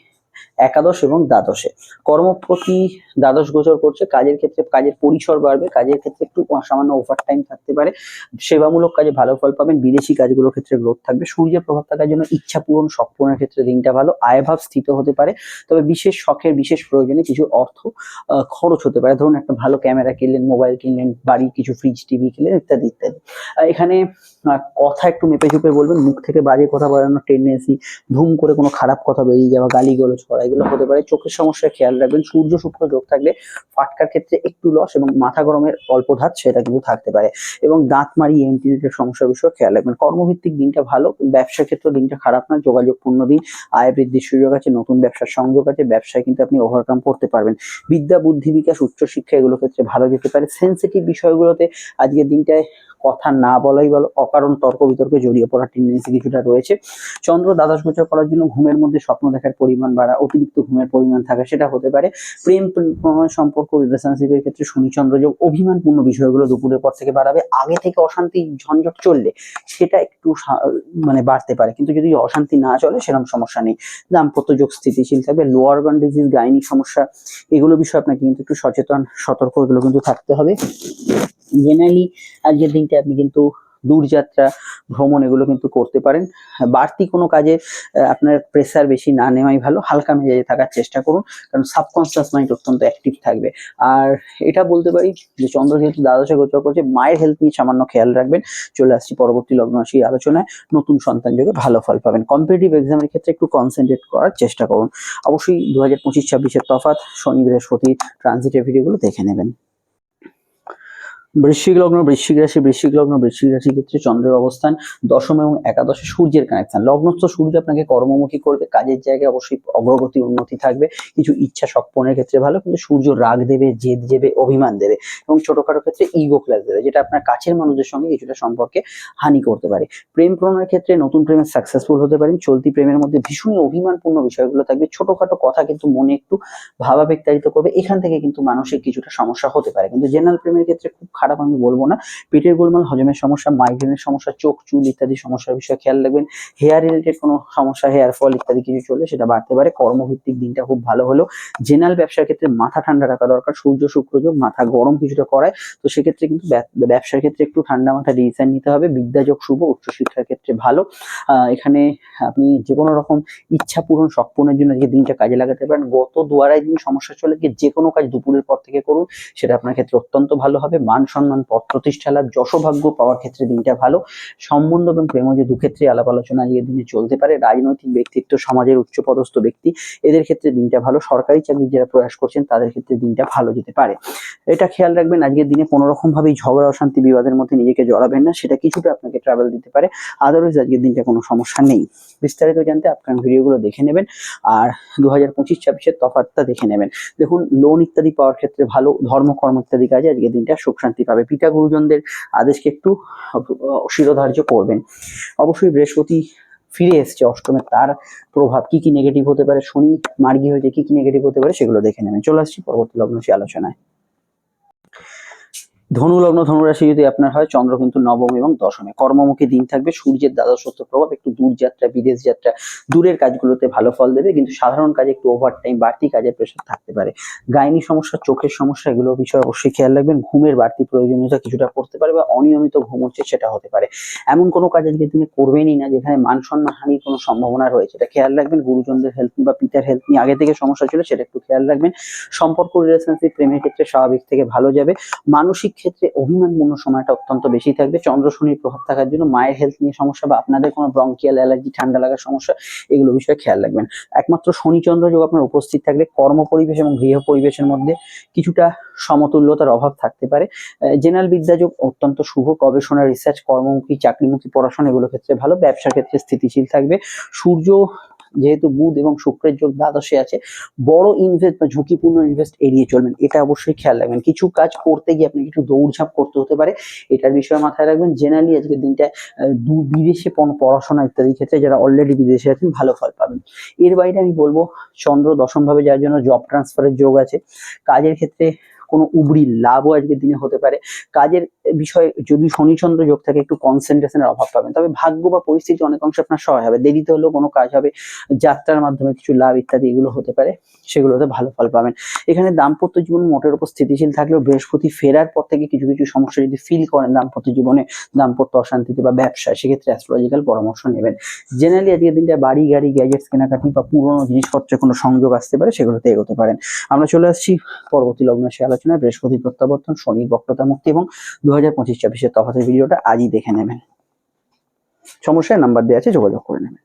একাদশ এবং দ্বাদশে। কর্মপ্রতি দ্বাদশ গোচর করছে, কাজের ক্ষেত্রে কাজের পরিসর বাড়বে, কাজের ক্ষেত্রে একটু সামান্য ওভার টাইম থাকতে পারে, সেবামূলক কাজে ভালো ফল পাবেন, বিদেশি কাজগুলোর ক্ষেত্রে গ্রোথ থাকবে। সূর্যের প্রভাব থাকার জন্য ইচ্ছা পূরণ শখ পূরণের ক্ষেত্রে দিনটা ভালো, আয়ভাব স্থিত হতে পারে। তবে বিশেষ শখের বিশেষ প্রয়োজনে কিছু অর্থ খরচ হতে পারে। ধরুন একটা ভালো ক্যামেরা কিনলেন, মোবাইল কিনলেন, বাড়ির কিছু ফ্রিজ টিভি কিনলেন, ইত্যাদি ইত্যাদি। এখানে কথা একটু মেপে চুপে বলবেন, মুখ থেকে বাজে কথা বেরানোর টেন্ডেন্সি, ধুম করে কোনো খারাপ কথা বেরিয়ে যাওয়া, গালিগালাজ করা, এগুলো হতে পারে। চোখের সমস্যায় খেয়াল রাখবেন। সূর্য শুক্র যোগ থাকলে ফাটকার ক্ষেত্রে একটু লস এবং মাথা গরমের অল্প ধাত সেটা কিন্তু থাকতে পারে, এবং দাঁত মারি এন্টিরিটের সমস্যার বিষয়ে খেয়াল রাখবেন। কর্মভিত্তিক দিনটা ভালো, ব্যবসার ক্ষেত্রে দিনটা খারাপ না, যোগাযোগপূর্ণ দিন, আয় বৃদ্ধির সুযোগ আছে, নতুন ব্যবসার সংযোগ আছে, ব্যবসায় কিন্তু আপনি ওভারকাম করতে পারবেন। বিদ্যা বুদ্ধি বিকাশ উচ্চশিক্ষা এগুলো ক্ষেত্রে ভালো যেতে পারে। সেন্সিটিভ বিষয়গুলোতে আজকের দিনটায় কথা না বলাই ভালো, অকারণ তর্ক বিতর্কে জড়িয়ে পড়ার টেন্ডেন্সি কিছুটা রয়েছে। চন্দ্র দ্বাদশ গোচর করার জন্য ঘুমের মধ্যে স্বপ্ন দেখার পরিমাণ বাড়া, অতিরিক্ত ঘুমের পরিমাণ থাকা, সেটা হতে পারে। প্রেম সম্পর্ক রিলেশনশিপের ক্ষেত্রে শনি চন্দ্র যোগ অভিমানপূর্ণ বিষয়গুলো দুপুরের পর থেকে বাড়াবে। আগে থেকে অশান্তি ঝঞ্ঝট চললে সেটা একটু মানে বাড়তে পারে, কিন্তু যদি অশান্তি না চলে সেরকম সমস্যা নেই। দাম্পত্য যোগ স্থিতিশীল থাকবে। লোয়ার বার্ন ডিজিজ, গাইনিক সমস্যা, এগুলো বিষয়ে আপনাকে কিন্তু একটু সচেতন সতর্ক এগুলো কিন্তু থাকতে হবে। জেনারেলি আজকের দিনটা আপনি কিন্তু দূরযাত্রা ভ্রমণ এগুলো কিন্তু করতে পারেন। বাড়তি কোনো কাজে আপনার প্রেসার বেশি না নেওয়াই ভালো, হালকা মেজাজে থাকার চেষ্টা করুন, কারণ সাবকনসিয়াস মাইন্ড অত্যন্ত অ্যাক্টিভ থাকবে। আর এটা বলতে পারি যে চন্দ্র যেহেতু দ্বাদশে গোচর করছে, মায়ের হেলথ নিয়ে সামান্য খেয়াল রাখবেন। চলে আসছি পরবর্তী লগ্ন রাশি আলোচনায়। নতুন সন্তান যোগে ভালো ফল পাবেন। কম্পিটিটিভ এক্সামের ক্ষেত্রে একটু কনসেন্ট্রেট করার চেষ্টা করুন। অবশ্যই 2025-26-এর তফাৎ, শনি বৃহস্পতি ট্রানজিটের ভিডিওগুলো দেখে নেবেন। বৃশ্চিক লগ্ন বৃশ্চিক রাশি বৃশ্চিক লগ্ন বৃশ্চিক রাশির ক্ষেত্রে চন্দ্রের অবস্থান দশম এবং একাদশে সূর্যের কানেকশন। লগ্নস্থ সূর্য আপনাকে কর্মমুখী করবে, কাজের জায়গায় অবশ্যই অগ্রগতি উন্নতি থাকবে, কিছু ইচ্ছা স্বপ্নের ক্ষেত্রে ভালো, কিন্তু সূর্য রাগ দেবে, জেদ দেবে, অভিমান দেবে, এবং ছোটখাটো ক্ষেত্রে ইগো ক্লাস দেবে, যেটা আপনার কাছের মানুষদের সঙ্গে কিছুটা সম্পর্কে হানি করতে পারে। প্রেম প্রণয়ের ক্ষেত্রে নতুন প্রেমে সাকসেসফুল হতে পারেন। চলতি প্রেমের মধ্যে ভীষণই অভিমানপূর্ণ বিষয়গুলো থাকবে, ছোটখাটো কথা কিন্তু মনে একটু ভাবাবেগ করবে, এখান থেকে কিন্তু মানসিক কিছুটা সমস্যা হতে পারে। কিন্তু জেনারেল প্রেমের ক্ষেত্রে খুব খারাপ আমি বলবো না। পেটের গোলমাল, হজমের সমস্যা, মাইগ্রেনের সমস্যা, চোখ চুল ইত্যাদি সমস্যার বিষয়ে খেয়াল রাখবেন। হেয়ার রিলেটেড কোনো সমস্যা, হেয়ার ফল ইত্যাদি কিছু চলে সেটা বাড়তে পারে। কর্মভিত্তিক দিনটা খুব ভালো হলো। জেনারেল ব্যবসার ক্ষেত্রে মাথা ঠান্ডা রাখা দরকার, সূর্য শুক্র যোগ মাথা গরম কিছুটা করায়, তো সেক্ষেত্রে কিন্তু ব্যবসার ক্ষেত্রে একটু ঠান্ডা মাথা ডিসিশন নিতে হবে। বিদ্যাযোগ শুভ, উচ্চশিক্ষার ক্ষেত্রে ভালো। এখানে আপনি যে কোনো রকম ইচ্ছা পূরণ শখ পূরণের জন্য আজকে দিনটা কাজে লাগাতে পারেন। গত 2-2.5 দিন সমস্যা চলে গিয়ে যে কোনো কাজ দুপুরের পর থেকে করুন, সেটা আপনার ক্ষেত্রে অত্যন্ত ভালো হবে। মান সম্মান, পদ প্রতিষ্ঠা লাভ, যশোভাগ্য পাওয়ার ক্ষেত্রে দিনটা ভালো। সম্বন্ধ এবং প্রেমজ দুক্ষেত্রে আলাপ আলোচনা আজকের দিনে চলতে পারে। রাজনৈতিক ব্যক্তিত্ব, সমাজের উচ্চপদস্থ ব্যক্তি, এদের ক্ষেত্রে দিনটা ভালো। সরকারি চাকরির যারা প্রয়াস করছেন তাদের ক্ষেত্রে দিনটা ভালো যেতে পারে। এটা খেয়াল রাখবেন, আজকের দিনে কোনো রকম ভাবেই ঝগড়া অশান্তি বিবাদের মধ্যে নিজেকে জড়াবেন না, সেটা কিছুটা আপনাকে ট্রাভেল দিতে পারে। আদারওয়াইজ আজকের দিনটা কোনো সমস্যা নেই। বিস্তারিত জানতে আপনার ভিডিওগুলো দেখে নেবেন, আর 2025-26-এর তফাৎটা দেখে নেবেন। দেখুন, লোন ইত্যাদি পাওয়ার ক্ষেত্রে ভালো, ধর্মকর্ম ইত্যাদি কাজে আজকের দিনটা সুখ শান্তি পাবে। পিতা গুরুজনদের আদেশকে একটু শিরোধার্য করবেন। অবশ্যই বৃহস্পতি ফিরে এসছে অষ্টমে, তার প্রভাব কি কি নেগেটিভ হতে পারে, শনি মার্গী হয়েছে কি কি নেগেটিভ হতে পারে সেগুলো দেখে নেবেন। চলে আসছি পরবর্তী লগ্ন আলোচনায়। ধনু লগ্ন ধনুরাশি যদি আপনার হয়, চন্দ্র কিন্তু নবম এবং দশমে। কর্মমুখী দিন থাকবে। সূর্যের দ্বাদশত্ব প্রভাব, একটু দূর যাত্রা, বিদেশ যাত্রা, দূরের কাজগুলোতে ভালো ফল দেবে, কিন্তু সাধারণ কাজে একটু ওভার টাইম, বাড়তি কাজের প্রেশার থাকতে পারে। গাইনি সমস্যা, চোখের সমস্যা, এগুলো বিষয়ে অবশ্যই খেয়াল রাখবেন। ঘুমের বাড়তি প্রয়োজনীয়তা কিছুটা পড়তে পারে, বা অনিয়মিত ঘুম হচ্ছে সেটা হতে পারে। এমন কোনো কাজ আজকে তিনি করবেনই না যেখানে মান সম্মান হানির কোনো সম্ভাবনা রয়েছে, এটা খেয়াল রাখবেন। গুরুজনদের হেলথ নিয়ে বা পিতার হেলথ নিয়ে আগে থেকে সমস্যা ছিল, সেটা একটু খেয়াল রাখবেন। সম্পর্ক, রিলেশনশিপ, প্রেমের ক্ষেত্রে স্বাভাবিক থেকে ভালো যাবে। মানসিক ক্ষেত্রে অভিমানপূর্ণ সময়টা অত্যন্ত বেশি থাকবে। চন্দ্র শনির প্রভাব থাকার জন্য মায়ের হেলথ নিয়ে সমস্যা, বা আপনাদের কোনো ব্রঙ্কিয়াল অ্যালার্জি, ঠান্ডা লাগার সমস্যা, এগুলো বিষয়ে খেয়াল রাখবেন। একমাত্র শনি চন্দ্র যোগ আপনার উপস্থিত থাকলে কর্ম পরিবেশ এবং গৃহ পরিবেশের মধ্যে কিছুটা সমতুল্যতার অভাব থাকতে পারে। জেনারেল বিদ্যা যোগ অত্যন্ত শুভ। গবেষণা, রিসার্চ, কর্মমুখী, চাকরিমুখী পড়াশোনা এগুলো ক্ষেত্রে ভালো। ব্যবসার ক্ষেত্রে স্থিতিশীল থাকবে। সূর্য যেহেতু বুধ এবং শুক্রের যোগ দ্বাদশে আছে, বড় ইনভেস্ট বা ঝুঁকিপূর্ণ ইনভেস্ট এড়িয়ে চলবেন, এটা অবশ্যই খেয়াল রাখবেন। কিছু কাজ করতে গিয়ে আপনি কিছু দৌড়ঝাঁপ করতে হতে পারে, এটার বিষয়ে মাথায় রাখবেন। জেনারেলি আজকের দিনটা বিদেশে পড়াশোনা ইত্যাদি ক্ষেত্রে যারা অলরেডি বিদেশে আছেন ভালো ফল পাবেন। এর বাইরে আমি বলবো চন্দ্র দশম ভাবে যার জন্য জব ট্রান্সফারের যোগ আছে, কাজের ক্ষেত্রে কোনো উবড়ি লাভও আজকের দিনে হতে পারে। কাজের বিষয়ে যদি শনি চন্দ্র যোগ থাকে একটু কনসেন্ট্রেশনের অভাব পাবেন, তবে ভাগ্য বা পরিস্থিতি অনেক অংশে আপনার সহায় হবে। দেরিতে হলেও কোনো কাজ হবে, যাত্রার মাধ্যমে কিছু লাভ ইত্যাদি এগুলো হতে পারে, সেগুলোতে ভালো ফল পাবেন। এখানে দাম্পত্য জীবন মোটের উপর স্থিতিশীল থাকলেও বৃহস্পতি ফেরার পর থেকে কিছু কিছু সমস্যা যদি ফিল করেন দাম্পত্য জীবনে, দাম্পত্য অশান্তিতে বা ব্যবসায়, সেক্ষেত্রে অ্যাস্ট্রোলজিক্যাল পরামর্শ নেবেন। জেনারেলি আজকের দিনটা বাড়ি গাড়ি গ্যাজেটস কেনাকাটি বা পুরোনো জিনিসপত্রের কোনো সংযোগ আসতে পারে, সেগুলোতে এগোতে পারেন। আমরা চলে আসছি পরবর্তী লগ্ন রাশি আলোচনায়। বৃহস্পতি প্রত্যাবর্তন, শনির বক্রতা মুক্তি এবং 2025-26 তফাতের ভিডিওটা আজই দেখে নেবেন। সমস্যায় নাম্বার দেওয়া আছে, যোগাযোগ করে নেবেন।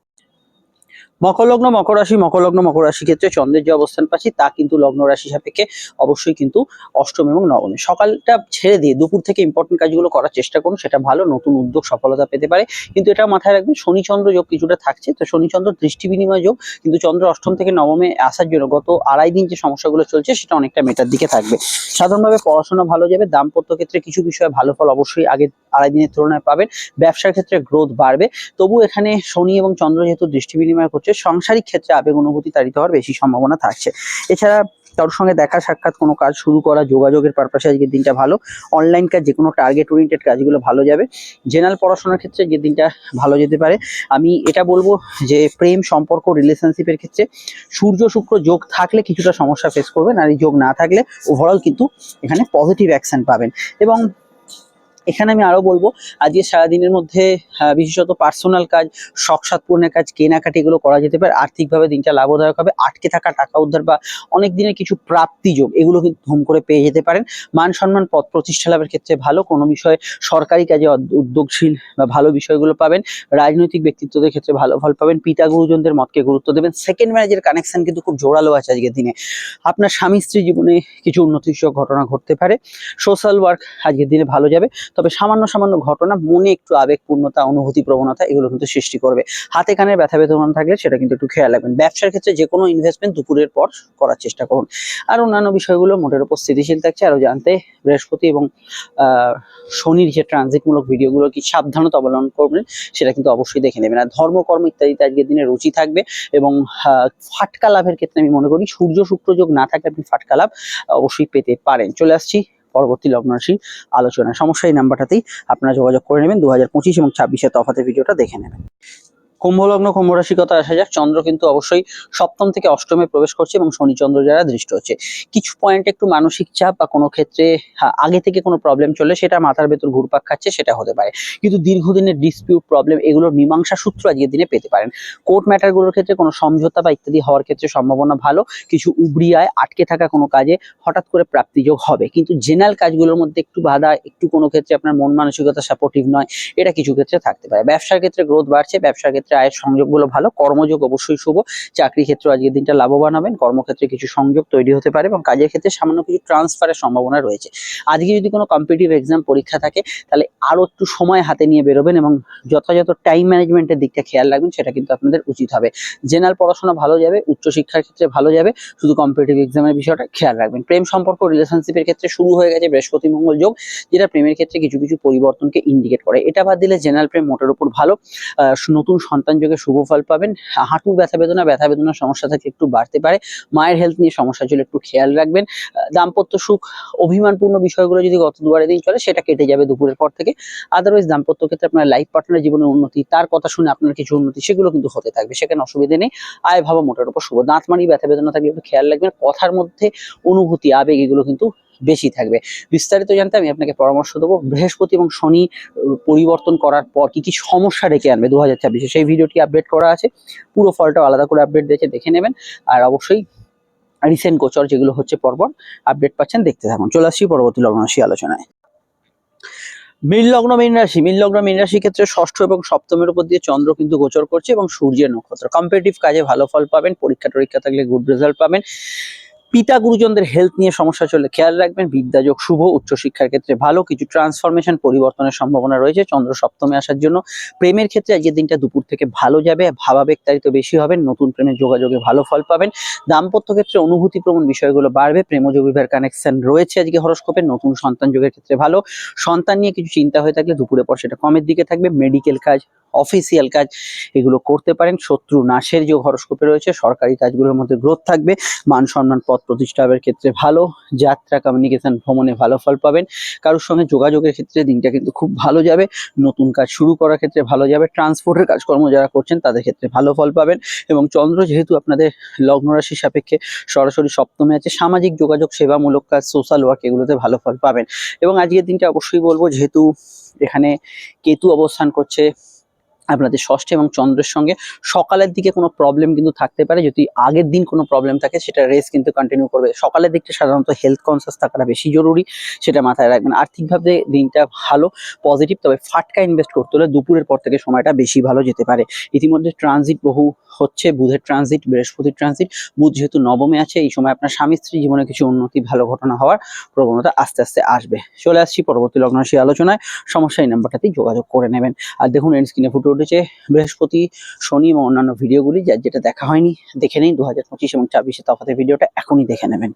মকর লগ্ন মকর রাশি, মকর লগ্ন মকর রাশি ক্ষেত্রে চন্দ্রের যে অবস্থান পাচ্ছি তা কিন্তু লগ্ন রাশি সাপেক্ষে অবশ্যই কিন্তু অষ্টম এবং নবমে। সকালটা ছেড়ে দিয়ে দুপুর থেকে ইম্পর্টেন্ট কাজগুলো করার চেষ্টা করুন, সেটা ভালো, নতুন উদ্যোগ সফলতা পেতে পারে। কিন্তু এটা মাথায় রাখবেন শনি চন্দ্র যোগ কিছুটা থাকছে, তো শনি চন্দ্র দৃষ্টি বিনিময় যোগ, কিন্তু চন্দ্র অষ্টম থেকে নবমে আসার জন্য গত আড়াই দিন যে সমস্যাগুলো চলছে সেটা অনেকটা মেটার দিকে থাকবে। সাধারণভাবে পড়াশোনা ভালো যাবে, দাম্পত্য ক্ষেত্রে কিছু বিষয়ে ভালো ফল অবশ্যই আগে আড়াই দিনের তুলনায় পাবেন, ব্যবসার ক্ষেত্রে গ্রোথ বাড়বে। তবু এখানে শনি এবং চন্দ্র যেহেতু দৃষ্টি বিনিময় করছে, সাংসারিক ক্ষেত্রে আবেগ অনুভূতি তাড়িত হওয়ার বেশি সম্ভাবনা থাকছে। এছাড়া কারোর সঙ্গে দেখা সাক্ষাৎ, কোনো কাজ শুরু করা, যোগাযোগের পারপাসে আজকের দিনটা ভালো। অনলাইন কাজ, যে কোনো টার্গেট ওরিয়েন্টেড কাজগুলো ভালো যাবে। জেনারেল পড়াশোনার ক্ষেত্রে যে দিনটা ভালো যেতে পারে। আমি এটা বলবো যে প্রেম সম্পর্ক রিলেশনশিপের ক্ষেত্রে সূর্য শুক্র যোগ থাকলে কিছুটা সমস্যা ফেস করবেন, আর এই যোগ না থাকলে ওভারঅল কিন্তু এখানে পজিটিভ অ্যাকশন পাবেন। এবং এখানে আমি আরো বলবো আজকে সারাদিনের মধ্যে বিশেষত পার্সোনাল কাজ, শখ সাধ পূরণের কাজ, কেনাকাটি এগুলো করা যেতে পারে। আর্থিকভাবে দিনটা লাভদায়ক হবে, আটকে থাকা টাকা উদ্ধার বা অনেক দিনের কিছু প্রাপ্তি যোগ এগুলো কিন্তু ধুম করে পেয়ে যেতে পারেন। মান সম্মান পদ প্রতিষ্ঠা লাভের ক্ষেত্রে ভালো, কোনো বিষয়ে সরকারি কাজে উদ্যোগশীল বা ভালো বিষয়গুলো পাবেন। রাজনৈতিক ব্যক্তিত্বদের ক্ষেত্রে ভালো ফল পাবেন। পিতা গুরুজনদের মতকে গুরুত্ব দেবেন। সেকেন্ড ম্যারেজের কানেকশন কিন্তু খুব জোরালো আছে আজকের দিনে। আপনার স্বামী স্ত্রী জীবনে কিছু উন্নতিসূচক ঘটনা ঘটতে পারে। সোশ্যাল ওয়ার্ক আজকের দিনে ভালো যাবে, তবে সামান্য সামান্য ঘটনা মনে একটু আবেগপূর্ণতা, অনুভূতি প্রবণতা এগুলো কিন্তু সৃষ্টি করবে। হাতে কানের ব্যথা বেদনা থাকলে সেটা কিন্তু একটু খেয়াল রাখবেন। ব্যবসার ক্ষেত্রে যে কোনো ইনভেস্টমেন্ট দুপুরের পর করার চেষ্টা করুন। আর অন্যান্য বিষয়গুলো মোটের উপর স্থিতিশীল থাকছে। আরো জানতে বৃহস্পতি এবং শনির যে ট্রানজিটমূলক ভিডিওগুলো কি সাবধানতা অবলম্বন করবেন সেটা কিন্তু অবশ্যই দেখে নেবেন। আর ধর্মকর্ম ইত্যাদিতে আজকের দিনে রুচি থাকবে। এবং ফাটকা লাভের ক্ষেত্রে আমি মনে করি সূর্য শুক্র যোগ না থাকলে আপনি ফাটকা লাভ অবশ্যই পেতে পারেন। চলে আসছি পরবর্তী লগ্ন রাশি আলোচনা। সমস্যা এই নাম্বারটাতেই আপনারা যোগাযোগ করে নেবেন। 2025 এবং 26-এর তফাতের ভিডিওটা দেখে নেবেন। কুম্ভ লগ্ন কুম্ভ রাশি কথা আসা যাক। চন্দ্র কিন্তু অবশ্যই সপ্তম থেকে অষ্টমে প্রবেশ করছে এবং শনি চন্দ্র যারা দৃষ্ট হচ্ছে, কিছু পয়েন্টে একটু মানসিক চাপ বা কোনো ক্ষেত্রে আগে থেকে কোনো প্রবলেম চলে সেটা মাথার ভেতর ঘুরপাক খাচ্ছে, সেটা হতে পারে। কিন্তু দীর্ঘদিনের ডিসপিউট প্রবলেম এগুলোর মীমাংসা সূত্র আজকের দিনে পেতে পারেন। কোর্ট ম্যাটারগুলোর ক্ষেত্রে কোনো সমঝোতা বা ইত্যাদি হওয়ার ক্ষেত্রে সম্ভাবনা ভালো। কিছু উবড়ি আয়, আটকে থাকা কোনো কাজে হঠাৎ করে প্রাপ্তিযোগ হবে। কিন্তু জেনারেল কাজগুলোর মধ্যে একটু বাধা, একটু কোনো ক্ষেত্রে আপনার মন মানসিকতা সাপোর্টিভ নয়, এটা কিছু ক্ষেত্রে থাকতে পারে। ব্যবসার ক্ষেত্রে গ্রোথ বাড়ছে, ব্যবসার ক্ষেত্রে আয়ের সংযোগগুলো ভালো। কর্মযোগ অবশ্যই শুভ। চাকরি ক্ষেত্রে আজকের দিনটা লাভবান হবেন। কর্মক্ষেত্রে কিছু সংযোগ তৈরি হতে পারে এবং কাজের ক্ষেত্রে সামান্য কিছু ট্রান্সফারের সম্ভাবনা রয়েছে। আজকে যদি কোনো কম্পিটিটিভ এক্সাম পরীক্ষা থাকে তাহলে আরো একটু সময় হাতে নিয়ে বেরোবেন এবং যথাযথ টাইম ম্যানেজমেন্টের দিকটা খেয়াল রাখবেন, সেটা কিন্তু আপনাদের উচিত হবে। জেনারেল পড়াশোনা ভালো যাবে, উচ্চশিক্ষার ক্ষেত্রে ভালো যাবে, শুধু কম্পিটিটিভ এক্সামের বিষয়টা খেয়াল রাখবেন। প্রেম সম্পর্ক রিলেশনশিপের ক্ষেত্রে শুরু হয়ে গেছে বৃহস্পতি মঙ্গল যোগ, যেটা প্রেমের ক্ষেত্রে কিছু কিছু পরিবর্তনকে ইন্ডিকেট করে। এটা বাদ দিলে জেনারেল প্রেম মোটের উপর ভালো। নতুন সন্তান যোগে শুভ ফল পাবেন। হাঁটুর ব্যথা বেদনার সমস্যা থাকে একটু বাড়তে পারে। মায়ের হেলথ নিয়ে সমস্যা চলে একটু খেয়াল রাখবেন। দাম্পত্য সুখ, অভিমানপূর্ণ বিষয়গুলো যদি গত দুবারে দিন চলে সেটা কেটে যাবে দুপুরের পর থেকে। আদারওয়াইজ দাম্পত্য ক্ষেত্রে আপনার লাইফ পার্টনারের জীবনের উন্নতি, তার কথা শুনে আপনার কিছু উন্নতি, সেগুলো কিন্তু হতে থাকবে, সেখানে অসুবিধা নেই। আয় ভাবা মোটের উপর শুভ। দাঁত মাড়ি ব্যথা বেদনা থাকলে একটু খেয়াল রাখবেন। কথার মধ্যে অনুভূতি, আবেগ এগুলো কিন্তু বেশি থাকবে। বিস্তারিত জানতে আমি আপনাকে পরামর্শ দেবো। বৃহস্পতি এবং শনি পরিবর্তন করার পর কি কি সমস্যা ডেকে আনবে 2026-এ, সেই ভিডিওটি আপডেট করা আছে। পুরো ফলটা আলাদা করে আপডেট দেখে নেবেন। আর অবশ্যই রিসেন্ট গোচর যেগুলো হচ্ছে পরপর আপডেট পাচ্ছেন, দেখতে থাকুন। চলে আসছি পরবর্তী লগ্ন রাশি আলোচনায়। মীন লগ্ন মীন রাশি ক্ষেত্রে ষষ্ঠ এবং সপ্তমের উপর দিয়ে চন্দ্র কিন্তু গোচর করছে এবং সূর্যের নক্ষত্র। কম্পিটিটিভ কাজে ভালো ফল পাবেন। পরীক্ষা টরীক্ষা থাকলে গুড রেজাল্ট পাবেন। পিতা গুরুজনদের হেলথ নিয়ে সমস্যা চললে খেয়াল রাখবেন। বিদ্যাযোগ শুভ, উচ্চশিক্ষার ক্ষেত্রে ভালো, কিছু ট্রান্সফরমেশন পরিবর্তনের সম্ভাবনা রয়েছে চন্দ্র সপ্তমে আসার জন্য। প্রেমের ক্ষেত্রে আজকের দিনটা দুপুর থেকে ভালো যাবে, ভাবাবেগতাড়িত বেশি হবেন, নতুন প্রেমের যোগাযোগে ভালো ফল পাবেন। দাম্পত্য ক্ষেত্রে অনুভূতিপ্রবণ বিষয়গুলো বাড়বে, প্রেমজ বিবাহের কানেকশন রয়েছে আজকে হরোস্কোপে। নতুন সন্তান যোগের ক্ষেত্রে ভালো, সন্তান নিয়ে কিছু চিন্তা হয়ে থাকলে দুপুরের পর সেটা কমের দিকে থাকবে। মেডিকেল কাজ, অফিসিয়াল কাজ এগুলো করতে পারেন। শত্রু নাশের যোগ হরোস্কোপে রয়েছে, সরকারি কাজগুলোর মধ্যে গ্রোথ থাকবে, মান সম্মান পদ প্রতিষ্ঠার ক্ষেত্রে ভালো, যাত্রা কমিউনিকেশন ভ্রমণে ভালো ফল পাবেন। কারোর সঙ্গে যোগাযোগের ক্ষেত্রে দিনটা কিন্তু খুব ভালো যাবে, নতুন কাজ শুরু করার ক্ষেত্রে ভালো যাবে, ট্রান্সপোর্টের কাজকর্ম যারা করছেন তাদের ক্ষেত্রে ভালো ফল পাবেন। এবং চন্দ্র যেহেতু আপনাদের লগ্ন রাশির সাপেক্ষে সরাসরি সপ্তমে আছে, সামাজিক যোগাযোগ, সেবামূলক কাজ, সোশ্যাল ওয়ার্ক এগুলোতে ভালো ফল পাবেন। এবং আজকের দিনটা অবশ্যই বলবো, যেহেতু এখানে কেতু অবস্থান করছে আপনাদের ষষ্ঠে এবং চন্দ্রের সঙ্গে, সকালের দিকে কোনো প্রবলেম কিন্তু থাকতে পারে। যদি আগের দিন কোনো প্রবলেম থাকে সেটা রেস্ট কিন্তু কন্টিনিউ করবে। সকালের দিকটা সাধারণত হেলথ কনসিয়াস থাকাটা বেশি জরুরি, সেটা মাথায় রাখবেন। আর্থিকভাবে দিনটা ভালো, পজিটিভ, তবে ফাটকা ইনভেস্ট করতে হলে দুপুরের পর থেকে সময়টা বেশি ভালো যেতে পারে। ইতিমধ্যে ট্রানজিট বহু হচ্ছে, বুধের ট্রানজিট, বৃহস্পতির ট্রানজিট। বুধ যেহেতু নবমে আছে, এই সময় আপনার স্বামী স্ত্রী জীবনে কিছু উন্নতি, ভালো ঘটনা হওয়ার প্রবণতা আস্তে আস্তে আসবে। চলে আসছি পরবর্তী লগ্ন রাশি আলোচনায়। সমস্যা এই নাম্বারটাতেই যোগাযোগ করে নেবেন। আর দেখুন এন্ড স্ক্রিনে ফুটে উঠেছে বৃহস্পতি, শনি এবং অন্যান্য ভিডিওগুলি, যার যেটা দেখা হয়নি দেখে নিন। 2025 এবং 26 তফাতের ভিডিওটা এখনই দেখে নেবেন।